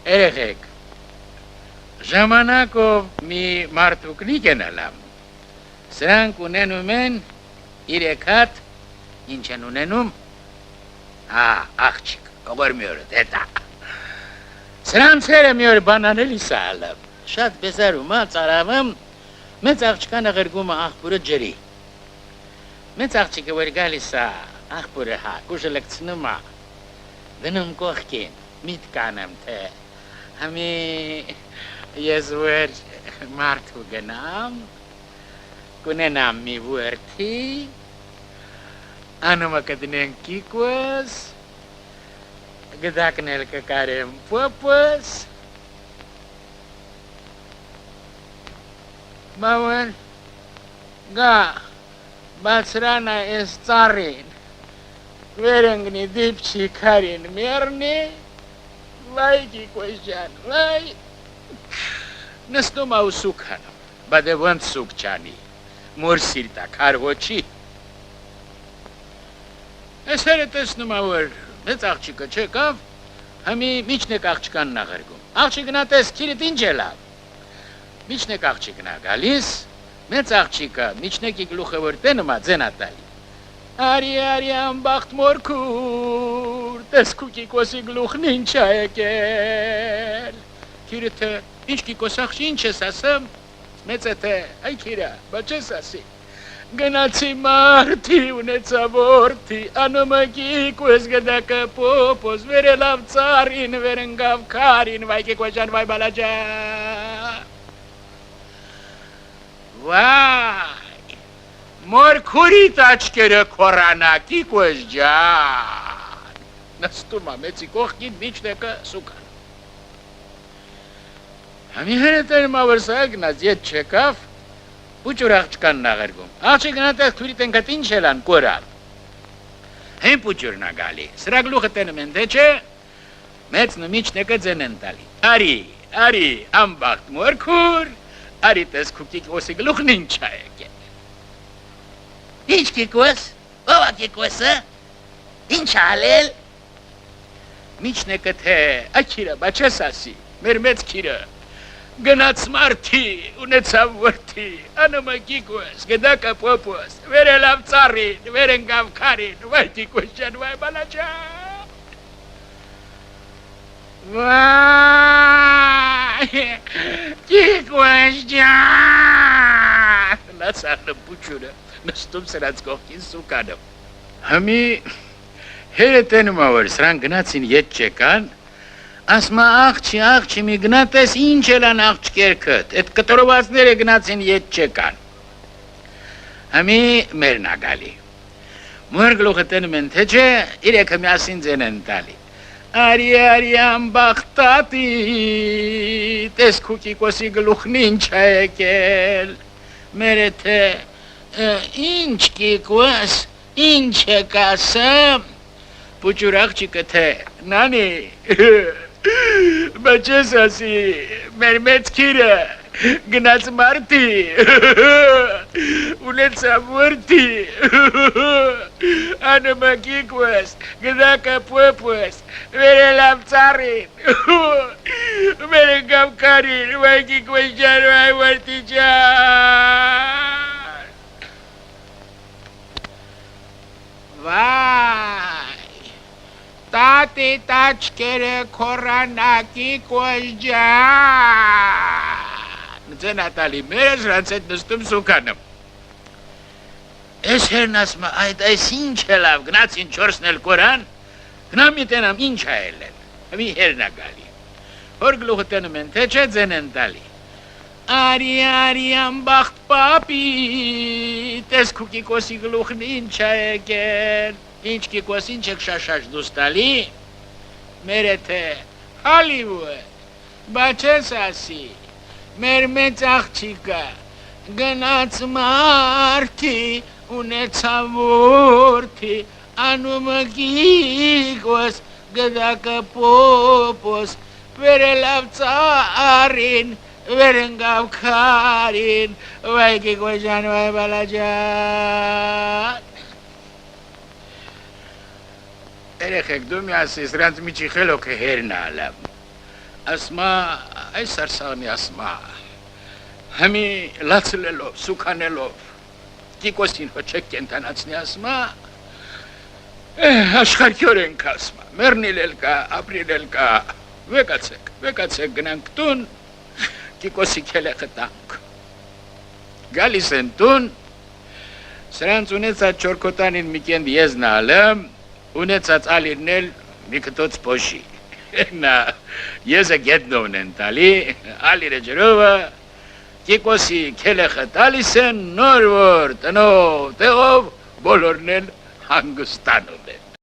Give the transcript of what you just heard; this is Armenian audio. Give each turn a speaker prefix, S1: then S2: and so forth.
S1: Երեխեք, ժամանակով մի մարդուկնիկ են ալամ, սրանք ունենում են իրեք հատ, ինչ են ունենում, աղջիկ, կողոր մի օրդ, հետա, սրանցերը մի օր բանանելի սալամ, շատ բեսարում, ծարավım, մեծ աղջկանը ղրգում աղբուրը ջրի, մեծ աղջիկը որ գալիս աղբուրը կուժը լկցնում դնում կողքին, միտ կանեմ թե, համի ես որ մարդու գնամ, կունենամ մի վորդի, անումը կդնեն կիկուս, գդակնել կկարեմ պոպս, մավն գա բացրանա ես ծարին, վերնգնի դիպչի կարին մերնի, վայ կիկոս վայ, նստում ու սուկ հանում, բադե ոնց սուկ չանի, մոր սիրտա քարոչի, ես հերը տեսնում որ մեծ աղջիկը չեկավ, համի միջնեք աղջկանն աղրգում, աղջիկնա տես քիրիտ ինչ է լավ, միջնեք աղջիկնա գալիս, մեծ աղջիկը միջնեկի գլուխը որ տենումա ձենատալի, արի ամբաղթ մորքուր, տես կուկի կոսի գլուխն ինչ է եկել, քիրիթը, ինչ կիկոս աղջի ինչ ես ասեմ, մեծ է թե, այ քիրա, բա չես ասի, գնացի մարդի ունեցա որդի, անումը կիկուս գդակը պոպոս, վերելավ ծարին, վերնգավ կարին, վայ կիկոս վայ բալաջան, վայ, մորքուրիտ աչկերը կորանա, կիկոս ջան, նստում մեծի կողքին միջնեկը սուկան, համի հերետեր մավրսա գնաց ետ չեկավ, Պուջուր աղջկանն աղրգում, աղջիկն ատեղ թուրիտ ենքատ ինչ էլան կորան, հեն պուջուրն աղալի, սրա գլուխը տենում են թե չէ, մեծ նմիջնեկը ձեն են տալի, արի, ամբաղթ մորքուր, արի տես կիկոսի գլուխն ինչ է եկել, ինչ կիկոս, ով կիկոսը, ինչ ալել, միջնեկը թե, աքիրը, բա չես ասի, մեր մեծ քիրը, գնաց մարդի, ունեցավ որդի, անումը կիկոս, գդակը պոպոս, վերելավ ծարին, վերնգավ կարին, վայ կիկոս ջան, վայ բալաջան, վայ, կիկոս ջան, նասանը պուչուրը, նստում սրանց կողքին սուկանում, համի հերետենում որ սրան գնացին ետ չեկան, ասմա աղջի մի գնատես ինչ էլան աղջկերքըտ, էդ կտրովացները գնացին ետ չեկան, համի մերն ագալի, մոր գլուխը տենում են թե չէ, իրեքը միասին ձեն են տալի, արի ամբաղթատի, տես կուկիկոսի գլուխն ինչ է եկել, մերը թե, ինչ կիկոս, ինչ է կասեմ, պուջուր աղջիկը թե, նանի, բա չես ասի, մեր մեծ քիրը, գնաց մարդի, ունեցավ որդի, անումը կիկոս, գդակը պոպոս, վերելավ ծարին, վերնգավ կարին, վայ կիկոս ջան, վայ որդի ջան, վայ, Տատի տաչկերը կորանակի կոժջան, ձենատալի մերը սրանց հետ նստում սուկանում, ես հերն ասմա, այս ինչ է լավ, գնացին չորսն էլ կորան, գնամ մի տենամ ինչ է ելել, մի հերն ագալի, հոր գլուխը տենում են, թե չէ ձեն են տալի, արի ամբաղթ պապի, տես կուկիկոսի գլուխն ինչ է եկել, ինչ կիկոս ինչ եք շաշաշ դուս տալի, մեր է թե Հալիվուդ, բա չես ասի, մեր մեծ աղջիկը գնաց մարդի, ունեցավ որդի, անումը կիկոս, գդակը պոպոս, վերելավ ծարին, վերնգավ կարին, վայ կիկոս ջան, վայ բալաջան, երեխեք դու մի ասի, սրանց միջի խելոք է հերն ալամ, ասմա այս արսաղնի ասմա համի լացլելով սուքանելով Կիկոսին հոչեք կենտանացնի ասմա աշխարհքյոր ենք ասմա մեռնել էլ կա ապրել էլ կա վեկացեք գնանք տուն Կիկոսի քելեխը տանք գալիս են տուն սրանց ունեցած չորքոտանին մի կենդ ես նալեմ ունեցած ալիրն էլ մի կտոց փոշի նա եզը գետնովն են տալի ալիրը ջրովը Կիկոսի քելեխը տալիս են նոր որ տնով տեղով բոլորն էլ հանգստանում են